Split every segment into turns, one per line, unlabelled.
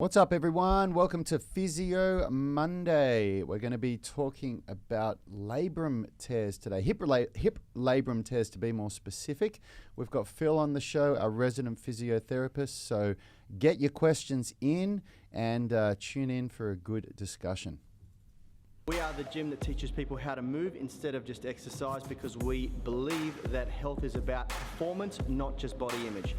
What's up, everyone? Welcome to Physio Monday. We're going to be talking about labrum tears today, hip labrum tears to be more specific. We've got Phil on the show, our resident physiotherapist, so get your questions in and tune in for a good discussion.
We are the gym that teaches people how to move instead of just exercise, because we believe that health is about performance, not just body image.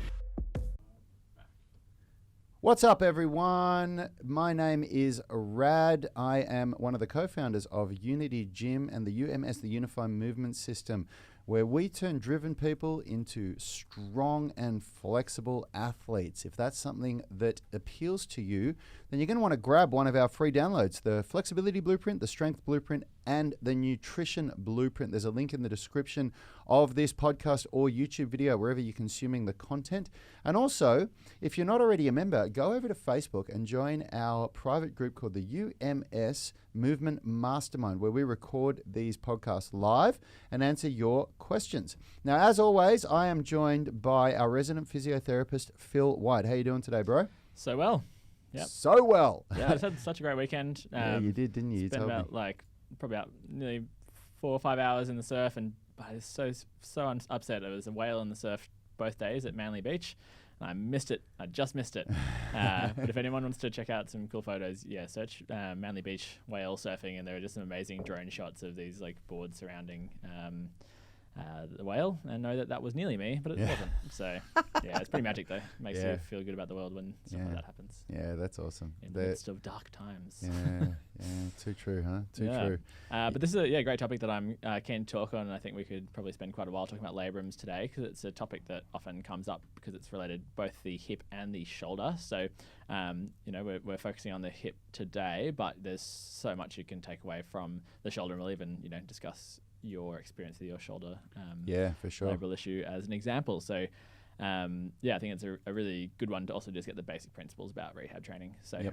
What's up, everyone? My name is Rad. I am one of the co-founders of Unity Gym and the UMS, the Unified Movement System, where we turn driven people into strong and flexible athletes. If that's something that appeals to you, then you're going to want to grab one of our free downloads, the Flexibility Blueprint, the Strength Blueprint, and the Nutrition Blueprint. There's a link in the description of this podcast or YouTube video, wherever you're consuming the content. And also, if you're not already a member, go over to Facebook and join our private group called the UMS Movement Mastermind, where we record these podcasts live and answer your questions. Now, as always, I am joined by our resident physiotherapist, Phil White. How you doing today, bro?
So well. Yep.
So well.
Yeah, I just had such a great weekend.
Yeah, you did, didn't you?
Spent probably about nearly 4 or 5 hours in the surf, and I was so upset. There was a whale in the surf both days at Manly Beach, and I missed it. I just missed it. But if anyone wants to check out some cool photos, yeah, search Manly Beach whale surfing, and there are just some amazing drone shots of these like boards surrounding the whale, and know that was nearly me, but it wasn't. So yeah, it's pretty magic though. Makes you feel good about the world when stuff like that happens.
Yeah, that's awesome.
In the midst of dark times.
Yeah, too true, huh? Too true.
But this is a great topic that I'm keen to talk on, and I think we could probably spend quite a while talking about labrums today, because it's a topic that often comes up because it's related both the hip and the shoulder. So we're focusing on the hip today, but there's so much you can take away from the shoulder, and we'll even discuss your experience with your shoulder
for sure,
labral issue as an example. So I think it's a really good one to also just get the basic principles about rehab training. So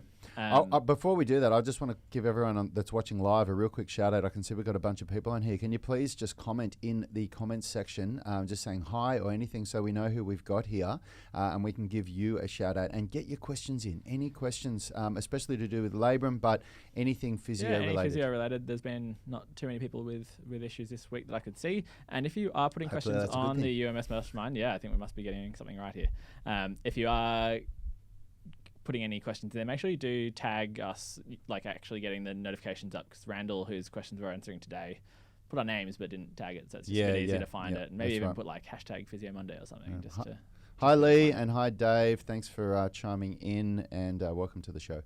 before we do that, I just want to give everyone that's watching live a real quick shout out. I can see we've got a bunch of people on here. Can you please just comment in the comments section, just saying hi or anything, so we know who we've got here, and we can give you a shout out, and get your questions in. Any questions, especially to do with labrum, but anything physio related.
Any physio related. There's been not too many people with issues this week that I could see. And if you are putting questions on the UMS Mastermind, I think we must be getting something right here. If you are putting any questions in there, make sure you do tag us, like actually getting the notifications up, because Randall, whose questions we're answering today, put our names but didn't tag it, so it's just a bit easier to find it. And maybe even put like hashtag Physio Monday or something.
Hi Lee and hi Dave. Thanks for chiming in, and welcome to the show.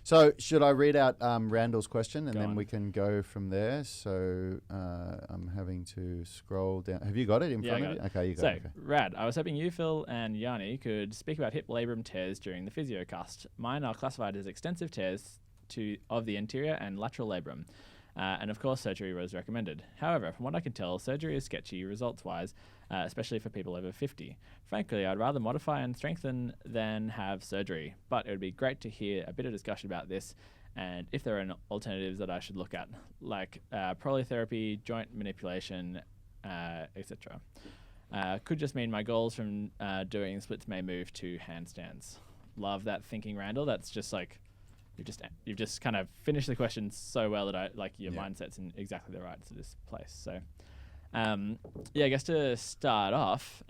So should I read out Randall's question, and then we can go from there? So I'm having to scroll down. Have you got it in front of you? Okay, you got it. Okay.
Rad, I was hoping you, Phil, and Yanni could speak about hip labrum tears during the physio cast. Mine are classified as extensive tears of the anterior and lateral labrum. And of course, surgery was recommended. However, from what I can tell, surgery is sketchy results-wise, especially for people over 50. Frankly, I'd rather modify and strengthen than have surgery, but it would be great to hear a bit of discussion about this, and if there are alternatives that I should look at, like prolotherapy, joint manipulation, etc. Could just mean my goals from doing splits may move to handstands. Love that thinking, Randall. That's just like... You've just kind of finished the question so well that I like your mindset's in exactly the right to this place. So, I guess to start off,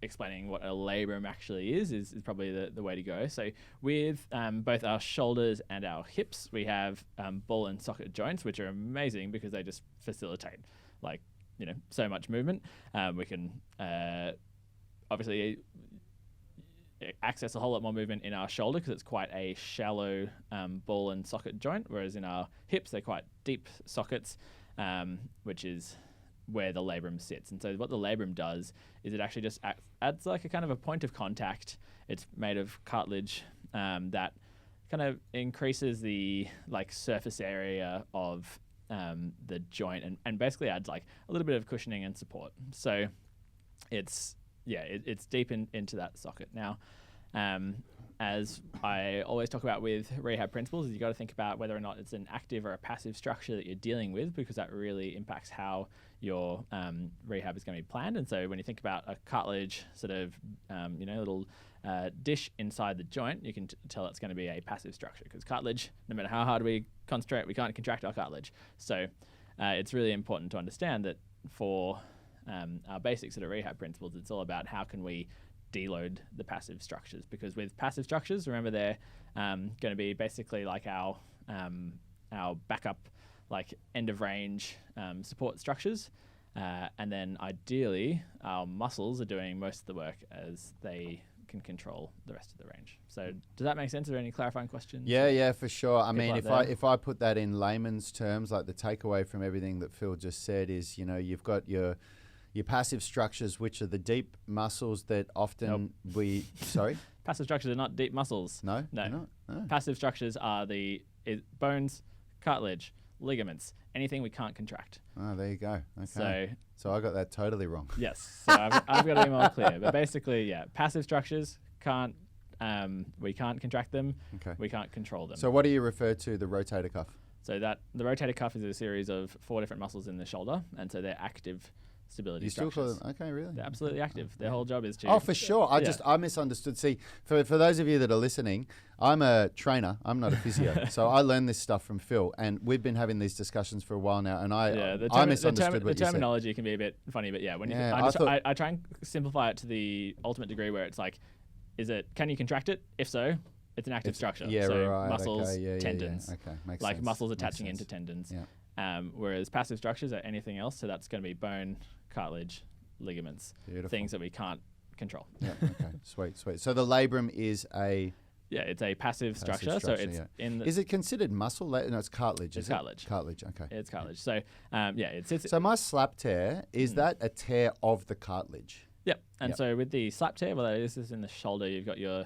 explaining what a labrum actually is probably the way to go. So with both our shoulders and our hips, we have ball and socket joints, which are amazing because they just facilitate so much movement. We can obviously access a whole lot more movement in our shoulder because it's quite a shallow ball and socket joint, whereas in our hips they're quite deep sockets, which is where the labrum sits. And so what the labrum does is it actually just adds like a kind of a point of contact. It's made of cartilage that kind of increases the surface area of the joint and basically adds like a little bit of cushioning and support. So it's deep into that socket. Now, as I always talk about with rehab principles, is you got to think about whether or not it's an active or a passive structure that you're dealing with, because that really impacts how your rehab is going to be planned. And so when you think about a cartilage sort of, little dish inside the joint, you can tell it's going to be a passive structure, because cartilage, no matter how hard we concentrate, we can't contract our cartilage. So it's really important to understand that for our basic sort of rehab principles, it's all about how can we deload the passive structures, because with passive structures, remember, they're going to be basically like our backup, like end of range support structures, and then ideally our muscles are doing most of the work as they can control the rest of the range. So does that make sense? Are there any clarifying questions?
Yeah, for sure. I mean,
out
if I put that in layman's terms, like the takeaway from everything that Phil just said is, you've got your passive structures, which are the deep muscles that often sorry?
Passive structures are not deep muscles.
No.
Passive structures are the bones, cartilage, ligaments, anything we can't contract.
Oh, there you go. Okay. So I got that totally wrong.
Yes. So I've got to be more clear. But basically, passive structures we can't contract them. Okay. We can't control them.
So what do you refer to the rotator cuff?
So the rotator cuff is a series of 4 different muscles in the shoulder, and so they're active stability structures.
You still call them? Okay, really?
They're absolutely active. Their whole job is to...
Oh, for sure. I misunderstood. See, for those of you that are listening, I'm a trainer. I'm not a physio. So I learned this stuff from Phil, and we've been having these discussions for a while now, and I misunderstood what you said.
The terminology can be a bit funny, but I try and simplify it to the ultimate degree where it's like, can you contract it? If so, it's an active structure.
Yeah,
so
right.
Muscles,
okay,
tendons.
Okay, makes
like
sense.
muscles attaching into tendons.
Yeah.
Whereas passive structures are anything else, so that's going to be bone, cartilage, ligaments, things that we can't control.
Yeah, okay, sweet. So the labrum is
it's a passive structure. So it's in.
Is it considered muscle? No, it's cartilage.
It's cartilage.
Cartilage. Okay.
It's cartilage. So it's.
So my slap tear, is that a tear of the cartilage?
Yep. And so with the slap tear, this is in the shoulder, you've got your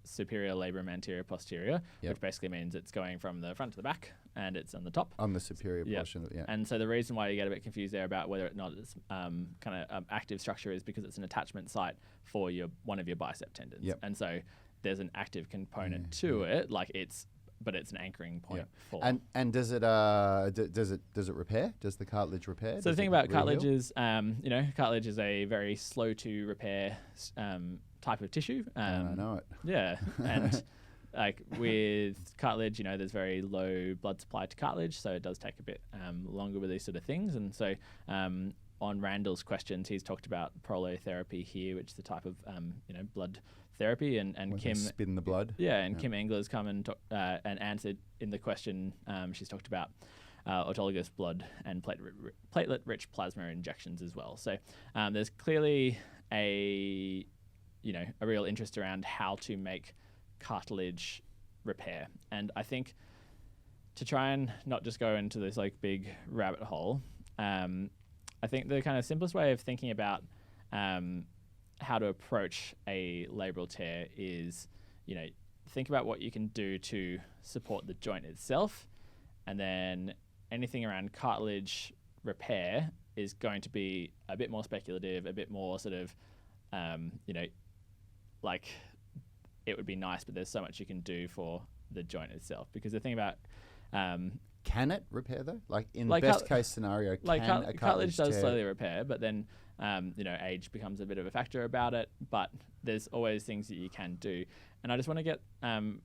superior labrum anterior posterior, which basically means it's going from the front to the back, and it's on the top.
On the superior portion. Yeah.
And so the reason why you get a bit confused there about whether or not it's kind of active structure is because it's an attachment site for one of your bicep tendons. Yep. And so there's an active component to it, but it's an anchoring point for.
And does it repair? Does the cartilage repair?
So the thing about cartilage is, cartilage is a very slow to repair type of tissue.
I know it.
Yeah, and like with cartilage, there's very low blood supply to cartilage, so it does take a bit longer with these sort of things. And so on Randall's questions, he's talked about prolotherapy here, which is the type of blood therapy, and Kim
spin the blood.
Kim Engler's come and answered in the question. She's talked about autologous blood and platelet-rich plasma injections as well. So there's clearly a real interest around how to make cartilage repair, and I think to try and not just go into this like big rabbit hole, I think the kind of simplest way of thinking about how to approach a labral tear is, think about what you can do to support the joint itself, and then anything around cartilage repair is going to be a bit more speculative, a bit more sort of, like it would be nice, but there's so much you can do for the joint itself. Because the thing about
can it repair though? Like in best case scenario, can a cartilage
does
tear
slowly repair, but then age becomes a bit of a factor about it. But there's always things that you can do. And I just want to get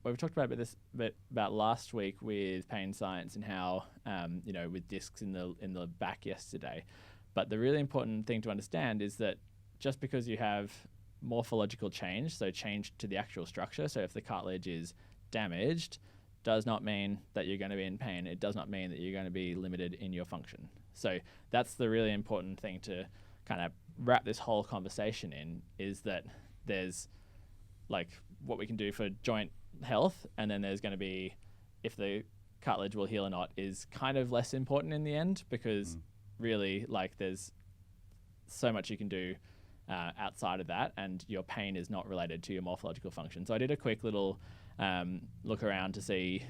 we've talked about last week with pain science and how with discs in the back yesterday. But the really important thing to understand is that just because you have morphological change, so change to the actual structure, so if the cartilage is damaged, does not mean that you're going to be in pain. It does not mean that you're going to be limited in your function. So that's the really important thing to kind of wrap this whole conversation in, is that there's like what we can do for joint health, and then there's going to be if the cartilage will heal or not is kind of less important in the end, because really like there's so much you can do outside of that, and your pain is not related to your morphological function. So I did a quick little look around to see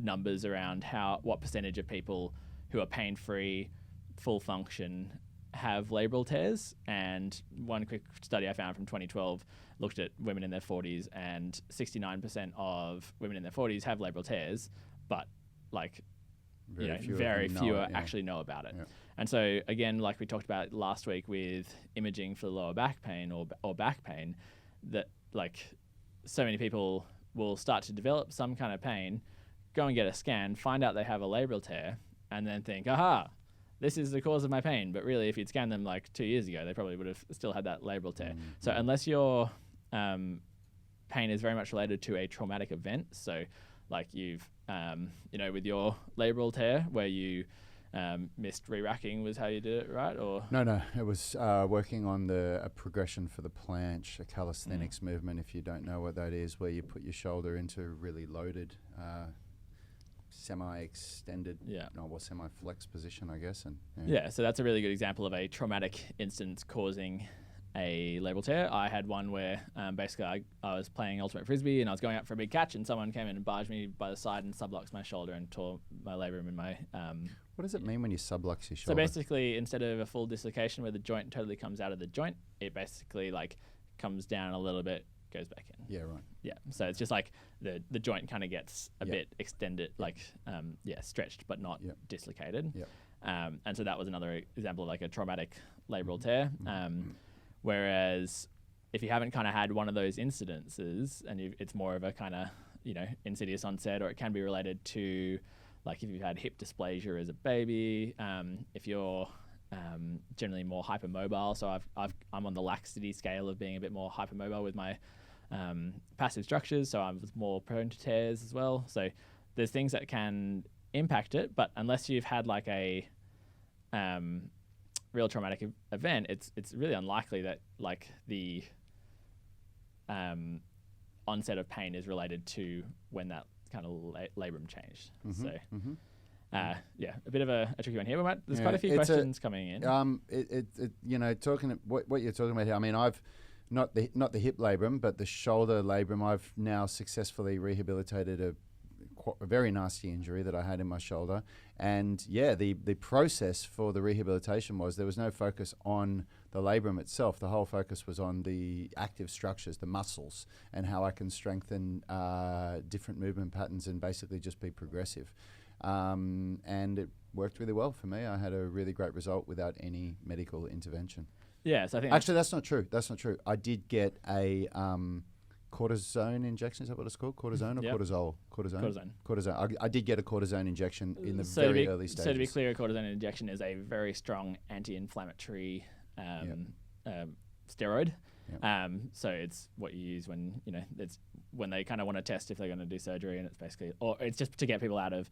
numbers around what percentage of people who are pain-free, full function, have labral tears. And one quick study I found from 2012 looked at women in their 40s, and 69% of women in their 40s have labral tears, but like very few actually know about it. Yeah. And so again, like we talked about last week with imaging for lower back pain or back pain, that like so many people will start to develop some kind of pain, go and get a scan, find out they have a labral tear, and then think, aha, this is the cause of my pain. But really, if you'd scanned them like 2 years ago, they probably would have still had that labral tear. So unless your pain is very much related to a traumatic event, so like you've, with your labral tear where you missed re-racking was how you did it, right? Or
No, it was working on a progression for the planche, a calisthenics movement, if you don't know what that is, where you put your shoulder into really loaded, semi-extended, semi-flex position, I guess. And
so that's a really good example of a traumatic instance causing a labral tear. I had one where basically I was playing ultimate frisbee and I was going out for a big catch and someone came in and barged me by the side and subluxed my shoulder and tore my labrum in my
what does it mean when you sublux your shoulder?
So basically, instead of a full dislocation where the joint totally comes out of the joint, it basically like comes down a little bit, goes back in.
Yeah, right.
Yeah, so it's just like the joint kind of gets a bit extended, like stretched but not dislocated.
Yeah.
And so that was another example of like a traumatic labral tear. Whereas if you haven't kind of had one of those incidences and it's more of a kind of, insidious onset, or it can be related to like if you've had hip dysplasia as a baby, if you're generally more hypermobile. So I'm on the laxity scale of being a bit more hypermobile with my passive structures. So I was more prone to tears as well. So there's things that can impact it, but unless you've had like a real traumatic event, it's really unlikely that like the onset of pain is related to when that kind of labrum changed. So a bit of a tricky one here. There's quite a few questions coming in.
Talking what you're talking about here. I mean, I've not the hip labrum, but the shoulder labrum. I've now successfully rehabilitated a very nasty injury that I had in my shoulder. And the process for the rehabilitation was there was no focus on the labrum itself. The whole focus was on the active structures, the muscles, and how I can strengthen different movement patterns and basically just be progressive. And it worked really well for me. I had a really great result without any medical intervention.
Yeah, so I think
actually that's not true. I did get a cortisone injection. Is that what it's called? Cortisone or cortisol? Cortisone. I did get a cortisone injection in the very early stages.
So to be clear, a cortisone injection is a very strong anti-inflammatory steroid. Yep. So it's what you use when it's when they kind of want to test if they're going to do surgery, and it's basically, or it's just to get people out of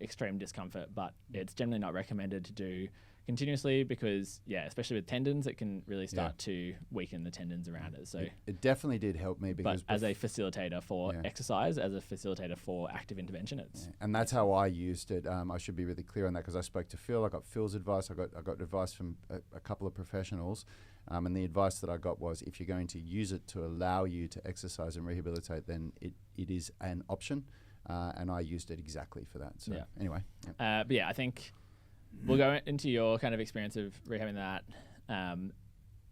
extreme discomfort. But it's generally not recommended to do continuously because especially with tendons, it can really start to weaken the tendons around it. So
it definitely did help me because
as a facilitator for exercise, as a facilitator for active intervention, it's
and that's how I used it. I should be really clear on that because I spoke to Phil. I got Phil's advice. I got advice from a couple of professionals. And the advice that I got was if you're going to use it to allow you to exercise and rehabilitate, then it is an option. And I used it exactly for that. So anyway.
But I think we'll go into your kind of experience of rehabbing that.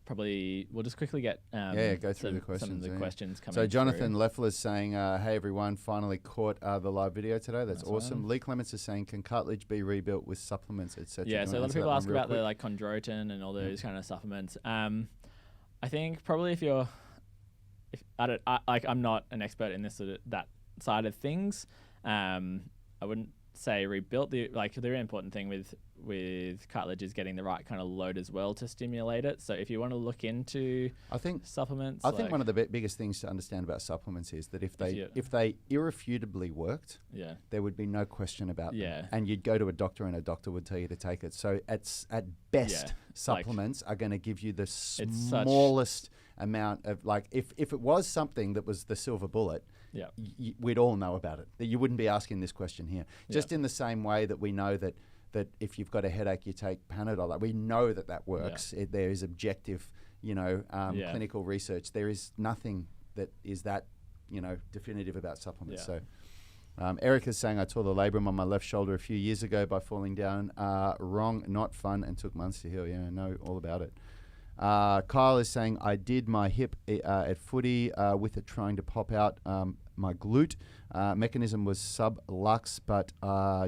Probably we'll just quickly get
go through the questions.
Some of the questions coming.
So Jonathan Leffler's saying, "Hey everyone, finally caught the live video today. That's awesome." Lee Clements is saying, "Can cartilage be rebuilt with supplements, etc.?"
Yeah, so a lot of people ask about the like chondroitin and all those kind of supplements. I think probably I'm not an expert in that side of things. I wouldn't say rebuilt. The really important thing with cartilage is getting the right kind of load as well to stimulate it. So if you want to look into supplements,
I think one of the biggest things to understand about supplements is that if they irrefutably worked, there would be no question about them. And you'd go to a doctor and a doctor would tell you to take it. So at best, supplements are going to give you the smallest amount of if it was something that was the silver bullet, we'd all know about it. You wouldn't be asking this question here. Just in the same way that we know that if you've got a headache, you take Panadol. We know that works. There is objective, clinical research. There is nothing that is that, definitive about supplements. So Eric is saying, I tore the labrum on my left shoulder a few years ago by falling down. Wrong, not fun, and took months to heal. Yeah, I know all about it. Kyle is saying, I did my hip at footy with it trying to pop out my glute. Mechanism was sublux, but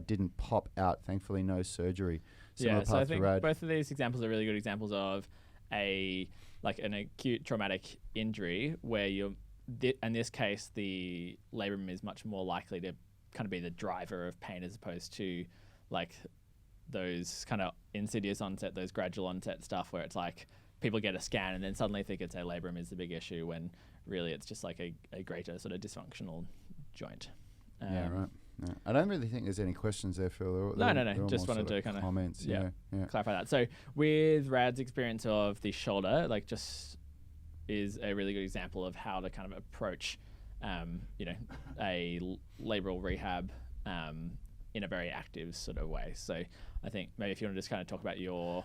didn't pop out. Thankfully, no surgery.
So I think both of these examples are really good examples of an acute traumatic injury where you're in this case, the labrum is much more likely to kind of be the driver of pain as opposed to like those kind of insidious onset, those gradual onset stuff where it's like people get a scan and then suddenly think it's a labrum is the big issue when really it's just like a greater sort of dysfunctional joint.
Yeah, right. Yeah. I don't really think there's any questions there, Phil.
No. Just wanted to kind of
comments.
Clarify that. So with Rad's experience of the shoulder, like just is a really good example of how to kind of approach, a labral rehab in a very active sort of way. So I think maybe if you want to just kind of talk about your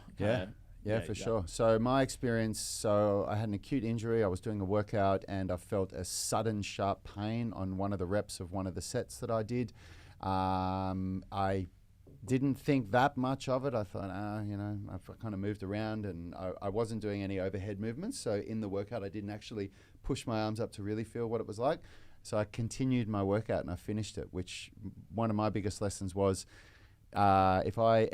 for sure. So my experience, so I had an acute injury. I was doing a workout and I felt a sudden sharp pain on one of the reps of one of the sets that I did. I didn't think that much of it. I thought, I've kind of moved around and I wasn't doing any overhead movements. So in the workout, I didn't actually push my arms up to really feel what it was like. So I continued my workout and I finished it, which one of my biggest lessons was, if I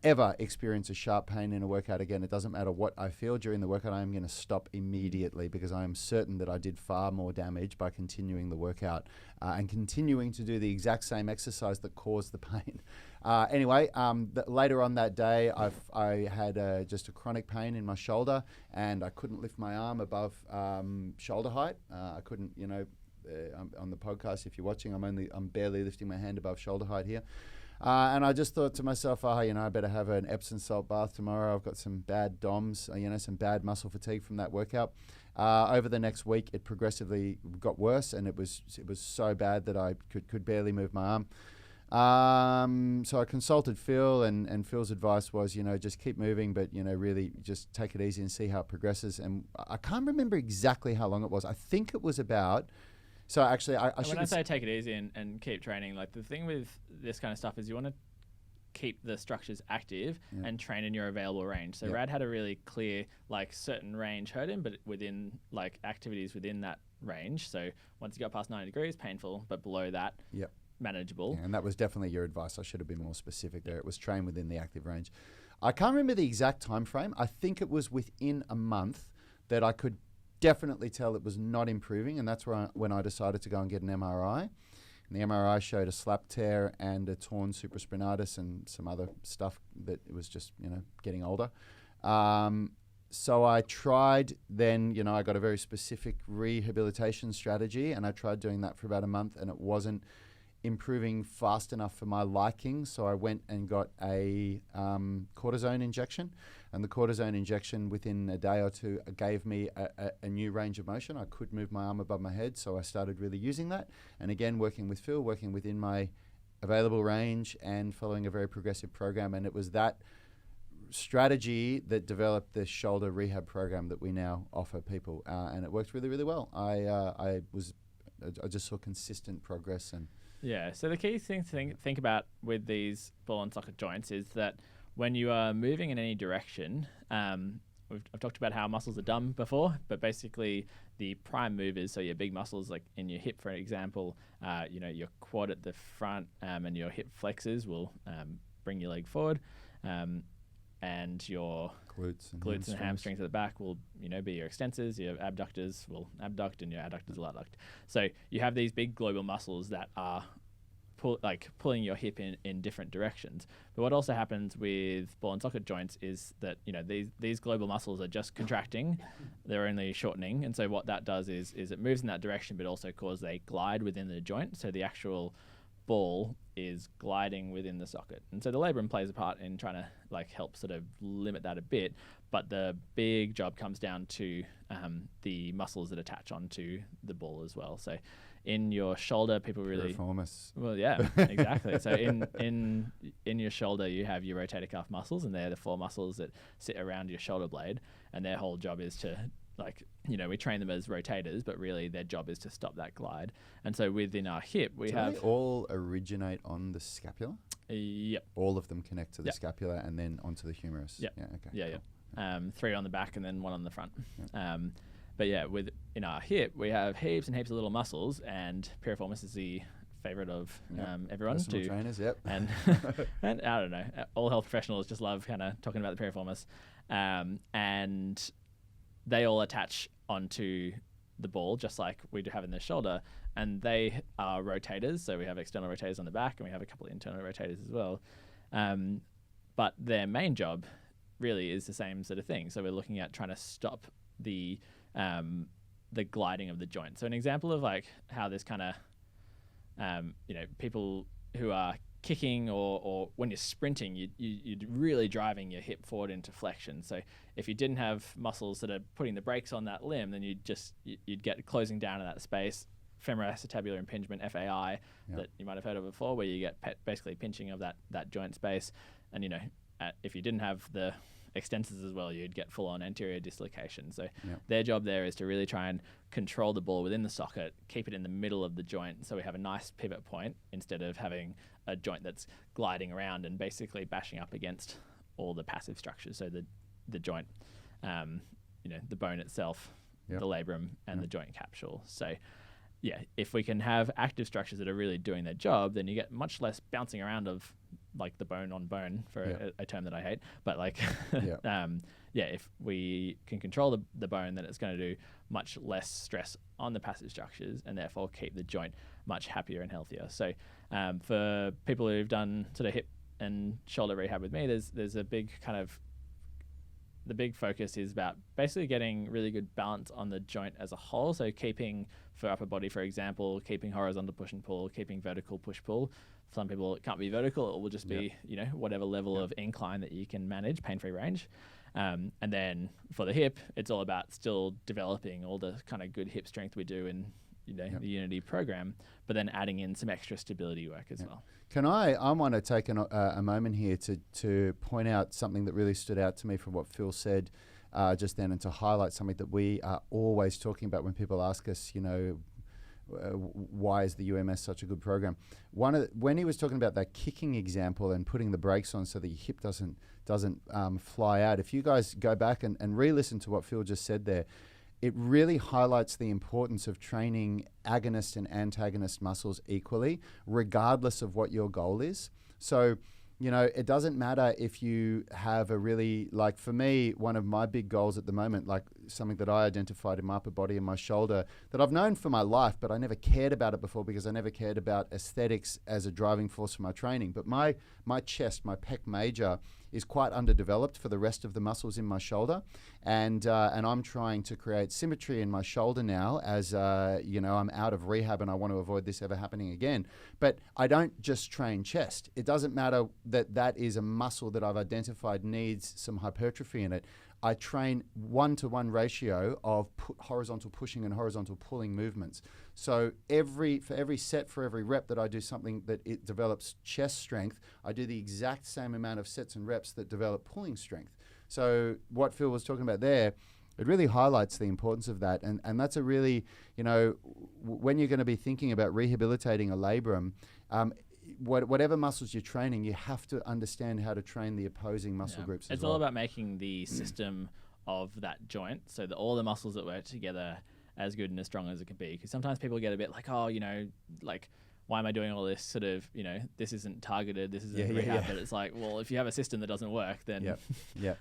ever experience a sharp pain in a workout again, it doesn't matter what I feel during the workout, I am going to stop immediately because I am certain that I did far more damage by continuing the workout and continuing to do the exact same exercise that caused the pain. Later on that day, I had just a chronic pain in my shoulder and I couldn't lift my arm above shoulder height. I couldn't, on the podcast, if you're watching, I'm barely lifting my hand above shoulder height here. And I just thought to myself, I better have an Epsom salt bath tomorrow. I've got some bad DOMs, some bad muscle fatigue from that workout. Over the next week, it progressively got worse, and it was so bad that I could barely move my arm. So I consulted Phil, and Phil's advice was, just keep moving, but really just take it easy and see how it progresses. And I can't remember exactly how long it was. I think it was about. So actually,
when I say take it easy and keep training, like the thing with this kind of stuff is you want to keep the structures active and train in your available range. So Rad had a really clear, like certain range hurt him, but within like activities within that range. So once you got past 90 degrees, painful, but below that, manageable.
Yeah, and that was definitely your advice. I should have been more specific there. It was train within the active range. I can't remember the exact time frame. I think it was within a month that I could definitely tell it was not improving, and that's when I decided to go and get an MRI. And the MRI showed a slap tear and a torn supraspinatus and some other stuff that it was just, getting older. So I tried then, I got a very specific rehabilitation strategy, and I tried doing that for about a month, and it wasn't improving fast enough for my liking. So I went and got a cortisone injection. And the cortisone injection within a day or two gave me a new range of motion. I could move my arm above my head, so I started really using that. And again, working with Phil, working within my available range and following a very progressive program. And it was that strategy that developed the shoulder rehab program that we now offer people. And it worked really, really well. I just saw consistent progress.
So the key thing to think about with these ball and socket joints is that when you are moving in any direction, I've talked about how muscles are dumb before, but basically the prime movers, so your big muscles like in your hip, for example, your quad at the front and your hip flexors will bring your leg forward, and your glutes and hamstrings at the back will, be your extensors. Your abductors will abduct, and your adductors will adduct. So you have these big global muscles that are pulling your hip in different directions. But what also happens with ball and socket joints is that these global muscles are just contracting, they're only shortening, and so what that does is it moves in that direction, but also causes a glide within the joint. So the actual ball is gliding within the socket, and so the labrum plays a part in trying to help sort of limit that a bit. But the big job comes down to the muscles that attach onto the ball as well. So in your shoulder, people really
piriformis.
Well, yeah, exactly. So in your shoulder, you have your rotator cuff muscles, and they're the 4 muscles that sit around your shoulder blade, and their whole job is to we train them as rotators, but really their job is to stop that glide. And so within our hip, we have
they all originate on the scapula.
Yep.
All of them connect to the scapula and then onto the humerus.
Yep.
Yeah. Okay.
Yeah.
Cool.
Yeah. 3 on the back and then 1 on the front. But yeah, in our hip, we have heaps and heaps of little muscles, and piriformis is the favorite of everyone.
Personal trainers, yep.
And and I don't know, all health professionals just love kind of talking about the piriformis, and they all attach onto the ball, just like we do have in the shoulder, and they are rotators. So we have external rotators on the back, and we have a couple of internal rotators as well. But their main job really is the same sort of thing. So we're looking at trying to stop the gliding of the joint. So an example of like how this kind of, people who are kicking or when you're sprinting, you're really driving your hip forward into flexion. So if you didn't have muscles that are putting the brakes on that limb, then you'd get closing down in that space, femoroacetabular impingement, FAI, that you might have heard of before, where you get basically pinching of that joint space. And if you didn't have the extensors as well, you'd get full-on anterior dislocation. So their job there is to really try and control the ball within the socket, keep it in the middle of the joint, so we have a nice pivot point instead of having a joint that's gliding around and basically bashing up against all the passive structures. So the joint, the bone itself, the labrum, and the joint capsule. So if we can have active structures that are really doing their job, then you get much less bouncing around of like the bone on bone, for a term that I hate. But like, if we can control the bone, then it's going to do much less stress on the passive structures and therefore keep the joint much happier and healthier. So for people who've done sort of hip and shoulder rehab with me, there's a big kind of, the big focus is about basically getting really good balance on the joint as a whole. So keeping, for upper body, for example, keeping horizontal push and pull, keeping vertical push-pull. Some people, it can't be vertical. It will just be, whatever level of incline that you can manage, pain-free range. And then for the hip, it's all about still developing all the kind of good hip strength we do in the Unity program, but then adding in some extra stability work as well.
I want to take a moment here to point out something that really stood out to me from what Phil said just then, and to highlight something that we are always talking about when people ask us, why is the UMS such a good program? When he was talking about that kicking example and putting the brakes on so that your hip doesn't fly out, if you guys go back and re-listen to what Phil just said there, it really highlights the importance of training agonist and antagonist muscles equally, regardless of what your goal is. So, it doesn't matter if you have a really, like for me, one of my big goals at the moment, like something that I identified in my upper body and my shoulder that I've known for my life, but I never cared about it before because I never cared about aesthetics as a driving force for my training. But my chest, my pec major, is quite underdeveloped for the rest of the muscles in my shoulder, and I'm trying to create symmetry in my shoulder now as I'm out of rehab and I want to avoid this ever happening again. But I don't just train chest. It doesn't matter that is a muscle that I've identified needs some hypertrophy in it. I train 1-to-1 ratio of horizontal pushing and horizontal pulling movements. So for every set, for every rep that I do something that it develops chest strength, I do the exact same amount of sets and reps that develop pulling strength. So what Phil was talking about there, it really highlights the importance of that. And that's a really, when you're going to be thinking about rehabilitating a labrum, whatever muscles you're training, you have to understand how to train the opposing muscle groups as well.
It's all about making the system of that joint so that all the muscles that work together as good and as strong as it can be. Because sometimes people get a bit like, why am I doing all this sort of, this isn't targeted, this isn't rehab. But it's like, well, if you have a system that doesn't work, then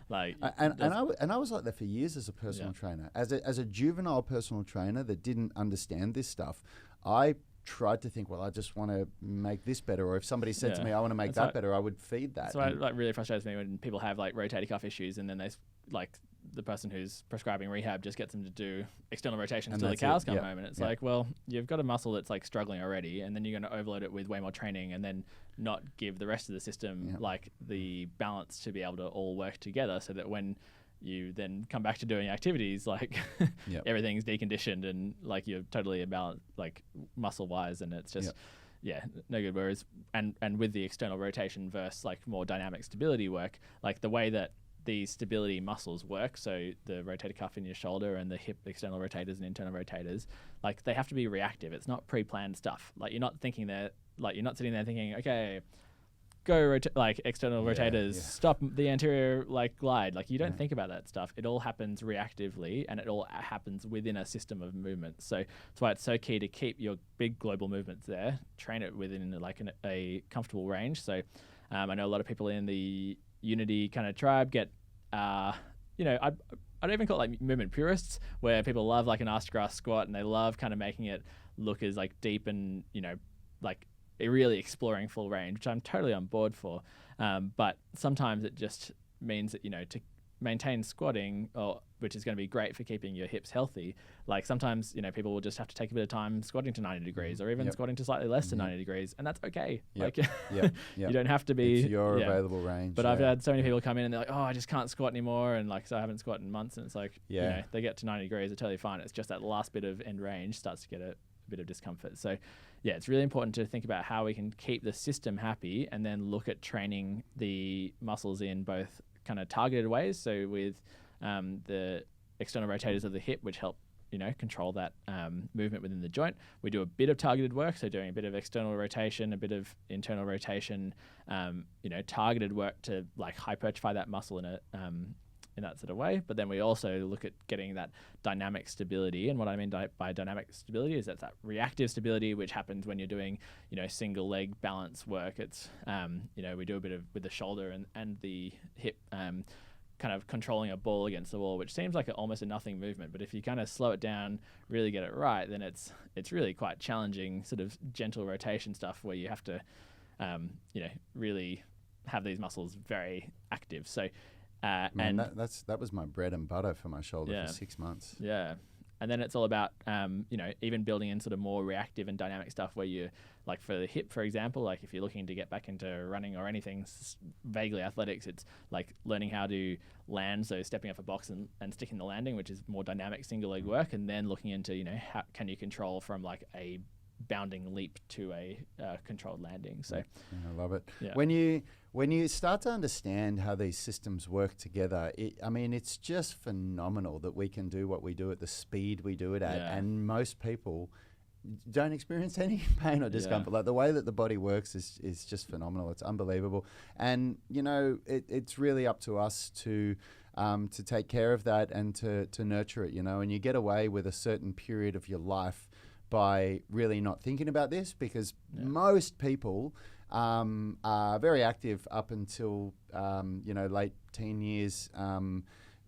like.
And I was like that for years as a personal trainer. As a juvenile personal trainer that didn't understand this stuff, I tried to think, well, I just want to make this better, or if somebody said to me, I want to make that better, I would feed that.
So it really frustrates me when people have like rotator cuff issues, and then they the person who's prescribing rehab just gets them to do external rotations until the cows come home, and it's like, well, you've got a muscle that's like struggling already, and then you're going to overload it with way more training, and then not give the rest of the system like the balance to be able to all work together, so that when you then come back to doing activities, like everything's deconditioned and like you're totally imbalanced, like muscle wise, and it's just no good. Whereas and with the external rotation versus like more dynamic stability work, like the way that the stability muscles work, so the rotator cuff in your shoulder and the hip external rotators and internal rotators, like they have to be reactive. It's not pre-planned stuff. Like you're not sitting there thinking, okay, go like external rotators, stop the anterior like glide. Like you don't think about that stuff. It all happens reactively, and it all happens within a system of movements. So that's why it's so key to keep your big global movements there, train it within like a comfortable range. So I know a lot of people in the Unity kind of tribe get, I don't even call it like movement purists, where people love like an arse grass squat and they love kind of making it look as like deep and, you know, like really exploring full range, which I'm totally on board for. But sometimes it just means that, you know, to maintain squatting, which is going to be great for keeping your hips healthy. Like sometimes, you know, people will just have to take a bit of time squatting to 90 degrees or even squatting to slightly less than 90 degrees. And that's okay. Like you don't have to be.
It's your available range.
But I've had so many people come in and they're like, oh, I just can't squat anymore. And like, so I haven't squatted in months. And it's like, you know, they get to 90 degrees, they're totally fine. It's just that last bit of end range starts to get a bit of discomfort. So yeah, it's really important to think about how we can keep the system happy and then look at training the muscles in both kind of targeted ways. So with the external rotators of the hip, which help, you know, control that movement within the joint. We do a bit of targeted work, so doing a bit of external rotation, a bit of internal rotation, you know, targeted work to like hypertrophy that muscle in that sort of way. But then we also look at getting that dynamic stability. And what I mean by dynamic stability is that reactive stability, which happens when you're doing, you know, single leg balance work. It's, you know, we do a bit of with the shoulder and the hip, kind of controlling a ball against the wall, which seems like almost a nothing movement. But if you kind of slow it down, really get it right, then it's really quite challenging sort of gentle rotation stuff where you have to, you know, really have these muscles very active. So,
Man, that was my bread and butter for my shoulder for 6 months.
Yeah. And then it's all about, you know, even building in sort of more reactive and dynamic stuff where you, like for the hip, for example, like if you're looking to get back into running or anything vaguely athletics, it's like learning how to land, so stepping off a box and sticking the landing, which is more dynamic single leg work, and then looking into, you know, how can you control from like a bounding leap to a controlled landing. So
I love it.
Yeah.
When you start to understand how these systems work together, it's just phenomenal that we can do what we do at the speed we do it at, and most people don't experience any pain or discomfort. Like the way that the body works is just phenomenal. It's unbelievable, and you know it's really up to us to take care of that and to nurture it. You know, and you get away with a certain period of your life by really not thinking about this, because most people are very active up until you know, late teen years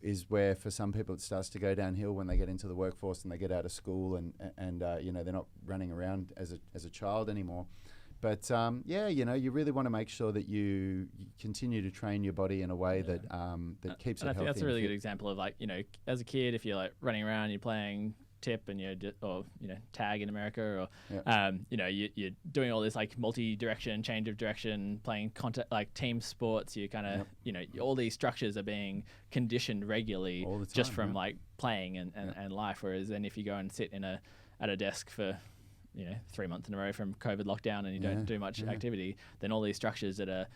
is where for some people it starts to go downhill when they get into the workforce and they get out of school and you know, they're not running around as a child anymore. But you know, you really want to make sure that you continue to train your body in a way that keeps it healthy.
I think that's a really good example of, like, you know, as a kid, if you're like running around, you're playing tip and or you know, tag in America, or you know, you're doing all this like multi-direction, change of direction, playing contact, like team sports. You kind of you know, all these structures are being conditioned regularly all the time, just from like playing and life. Whereas then if you go and sit at a desk for, you know, 3 months in a row from COVID lockdown and you don't do much activity, then all these structures that are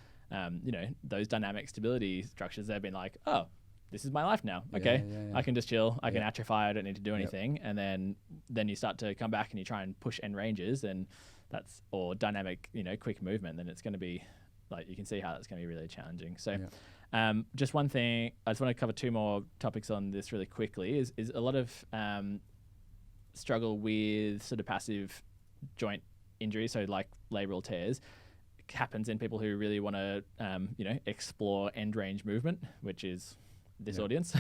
you know, those dynamic stability structures, they've been like, oh, this is my life now. Okay, I can just chill. I can atrophy. I don't need to do anything. And then you start to come back and you try and push end ranges, and that's, or dynamic, you know, quick movement. Then it's going to be like, you can see how that's going to be really challenging. So, just one thing, I just want to cover two more topics on this really quickly. Is a lot of struggle with sort of passive joint injury, so like labral tears, happens in people who really want to you know, explore end range movement, which is this audience.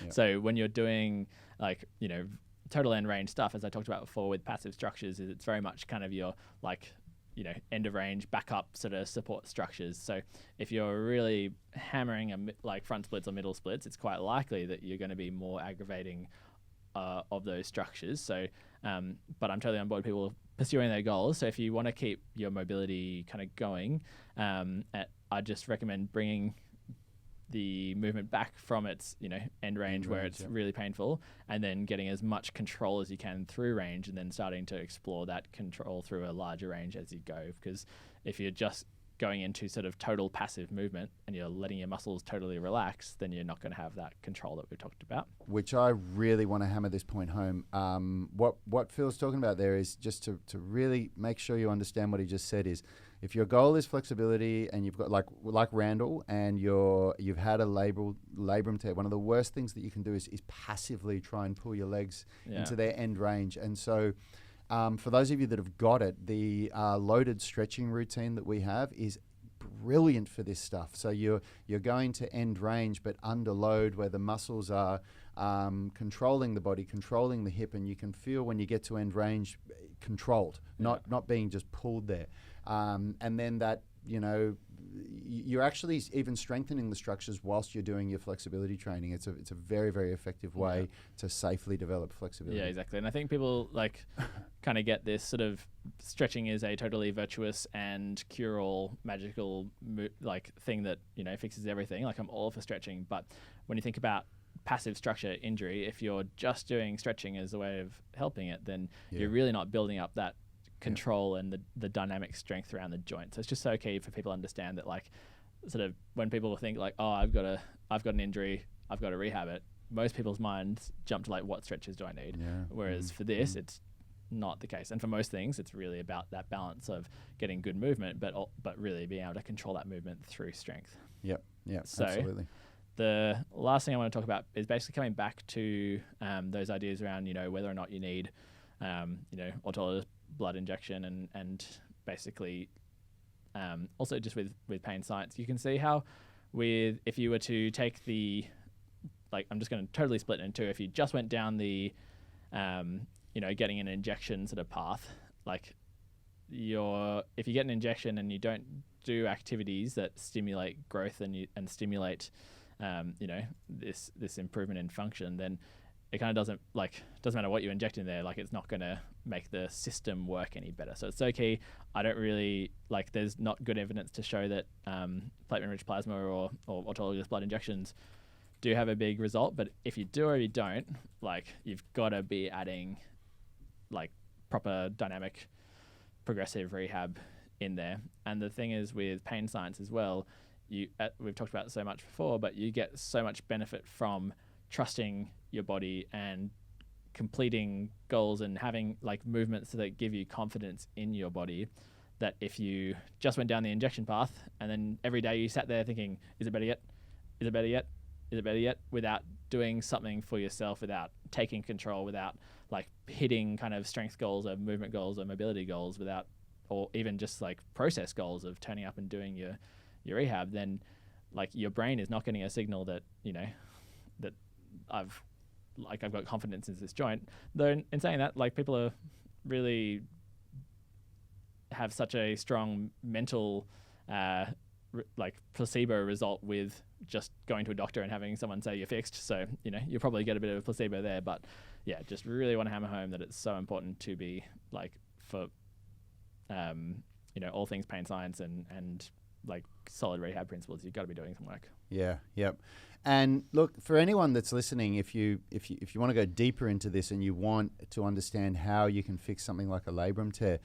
So when you're doing like, you know, total end range stuff, as I talked about before with passive structures, it's very much kind of your like, you know, end of range backup sort of support structures. So if you're really hammering like front splits or middle splits, it's quite likely that you're going to be more aggravating of those structures. So but I'm totally on board with people pursuing their goals. So if you want to keep your mobility kind of going, I just recommend bringing the movement back from its, you know, end range where it's really painful, and then getting as much control as you can through range, and then starting to explore that control through a larger range as you go. Because if you're just going into sort of total passive movement and you're letting your muscles totally relax, then you're not going to have that control that we've talked about. Which I really want to hammer this point home. What Phil's talking about there is just to really make sure you understand what he just said is, if your goal is flexibility and you've got like Randall and you've had a labrum tear, one of the worst things that you can do is passively try and pull your legs into their end range. And so for those of you that have got it, the loaded stretching routine that we have is brilliant for this stuff. So you're going to end range but under load, where the muscles are
controlling the body, controlling the hip, and you can feel when you get to end range, controlled, not being just pulled there. And then that, you're actually even strengthening the structures whilst you're doing your flexibility training. It's a very, very effective way to safely develop flexibility.
Yeah, exactly. And I think people kind of get this sort of stretching is a totally virtuous and cure-all magical thing that fixes everything. Like, I'm all for stretching, but when you think about passive structure injury, if you're just doing stretching as a way of helping it, then you're really not building up that control and the dynamic strength around the joint. So it's just so key for people to understand that, sort of when people think oh, I've got an injury, I've got to rehab it, most people's minds jump to what stretches do I need? Whereas for this, it's not the case. And for most things, it's really about that balance of getting good movement, but really being able to control that movement through strength.
Yep.
So
Absolutely.
The last thing I want to talk about is basically coming back to those ideas around whether or not you need autologous blood injection and basically also just with pain science, you can see how if you were to take the I'm just going to totally split it in two. If you just went down the getting an injection sort of path, if you get an injection and you don't do activities that stimulate growth and stimulate this improvement in function, then it kind of doesn't matter what you inject in there, it's not going to make the system work any better. So it's so key. I don't really there's not good evidence to show that platelet-enriched plasma or autologous blood injections do have a big result, but if you do or you don't, you've got to be adding proper dynamic progressive rehab in there. And the thing is with pain science as well, we've talked about it so much before, but you get so much benefit from trusting your body and completing goals and having movements that give you confidence in your body, that if you just went down the injection path and then every day you sat there thinking, is it better yet? Is it better yet? Is it better yet? Without doing something for yourself, without taking control, without hitting kind of strength goals or movement goals or mobility goals, or even just process goals of turning up and doing your rehab, then your brain is not getting a signal that that I've got confidence in this joint. Though in saying that, people are really have such a strong mental placebo result with just going to a doctor and having someone say you're fixed. So you'll probably get a bit of a placebo there, but just really want to hammer home that it's so important to be for all things pain science and solid rehab principles, you've got to be doing some work.
Yeah. Yep. And look, for anyone that's listening, if you want to go deeper into this and you want to understand how you can fix something like a labrum tear,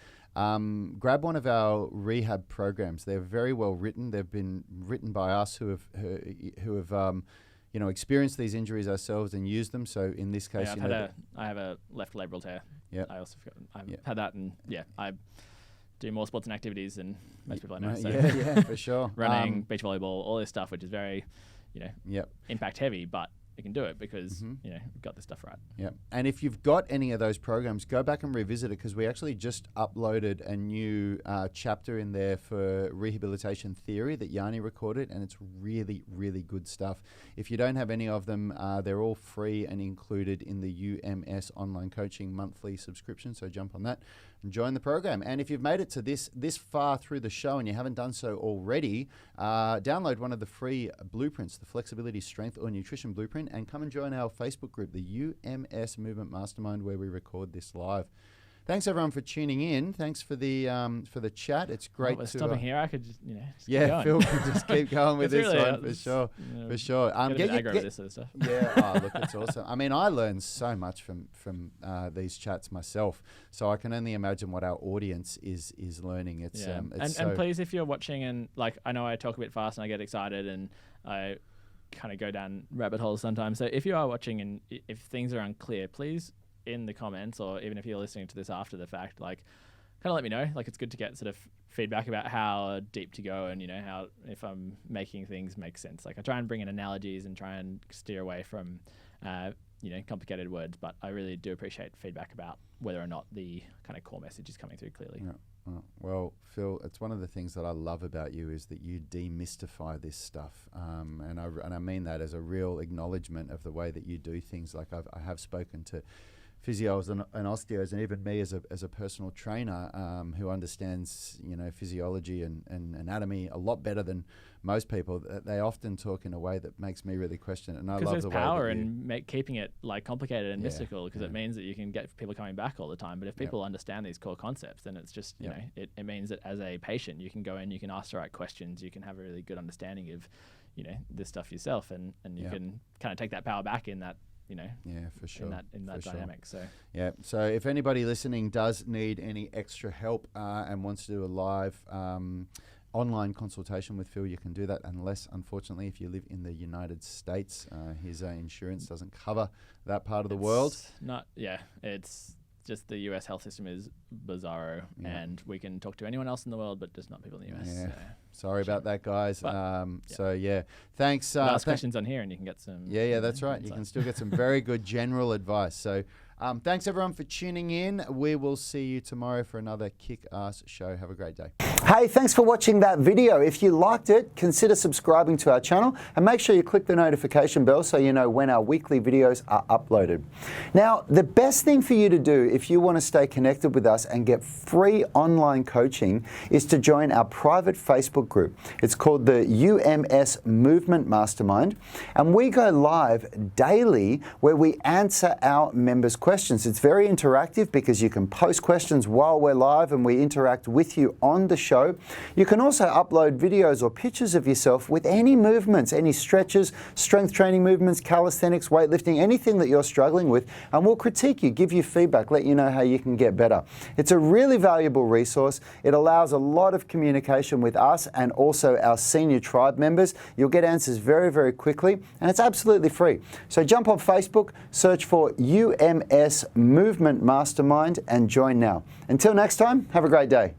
grab one of our rehab programs. They're very well written. They've been written by us who have experienced these injuries ourselves and used them. So in this case,
I have a left labral tear.
Yeah.
I've had that, and I do more sports and activities than most people I know. So
yeah, for sure.
Running, beach volleyball, all this stuff, which is very, impact heavy, but you can do it because you've got this stuff right.
Yeah, and if you've got any of those programs, go back and revisit it, because we actually just uploaded a new chapter in there for rehabilitation theory that Yanni recorded, and it's really, really good stuff. If you don't have any of them, they're all free and included in the UMS online coaching monthly subscription. So jump on that and join the program. And if you've made it to this far through the show and you haven't done so already, download one of the free blueprints, the Flexibility, Strength or Nutrition Blueprint, and come and join our Facebook group, the UMS Movement Mastermind, where we record this live. Thanks everyone for tuning in. Thanks for the chat. It's great.
We're stopping here. I could just keep going.
Phil can just keep going with this one for sure. For sure.
Get aggro with this sort of stuff.
Yeah. Look, it's awesome. I mean, I learned so much from these chats myself, so I can only imagine what our audience is learning. It's
and please, if you're watching and I know I talk a bit fast and I get excited and I kind of go down rabbit holes sometimes. So if you are watching and if things are unclear, please, in the comments, or even if you're listening to this after the fact, kind of let me know. It's good to get sort of feedback about how deep to go and how if I'm making things make sense. I try and bring in analogies and try and steer away from complicated words, but I really do appreciate feedback about whether or not the kind of core message is coming through clearly.
Yeah. Well, Phil, it's one of the things that I love about you is that you demystify this stuff, and I mean that as a real acknowledgement of the way that you do things. Like I have spoken to physios and osteos, and even me as a personal trainer who understands physiology and anatomy a lot better than most people. They often talk in a way that makes me really question it, and I love the way
there's power in keeping it like complicated and mystical, because it means that you can get people coming back all the time. But if people understand these core concepts, then it's just it means that as a patient you can go in, you can ask the right questions, you can have a really good understanding of this stuff yourself, and you can kind of take that power back in that.
For sure.
In that dynamic.
Sure. So if anybody listening does need any extra help and wants to do a live online consultation with Phil, you can do that, unless, unfortunately, if you live in the United States, his insurance doesn't cover that part of the world.
It's just the US health system is bizarro, and we can talk to anyone else in the world, but just not people in the US.
Yeah. Sorry about that, guys.
But,
thanks.
Ask questions on here, and you can get some.
That's right. You can still get some very good general advice. So, thanks everyone for tuning in. We will see you tomorrow for another kick-ass show. Have a great day.
Hey, thanks for watching that video. If you liked it, consider subscribing to our channel and make sure you click the notification bell so you know when our weekly videos are uploaded. Now, the best thing for you to do if you want to stay connected with us and get free online coaching is to join our private Facebook group. It's called the UMS Movement Mastermind, and we go live daily where we answer our members' questions. It's very interactive because you can post questions while we're live and we interact with you on the show. You can also upload videos or pictures of yourself with any movements, any stretches, strength training movements, calisthenics, weightlifting, anything that you're struggling with, and we'll critique you, give you feedback, let you know how you can get better. It's a really valuable resource. It allows a lot of communication with us and also our senior tribe members. You'll get answers very, very quickly, and it's absolutely free. So jump on Facebook, search for UMS Movement Mastermind and join now. Until next time, have a great day.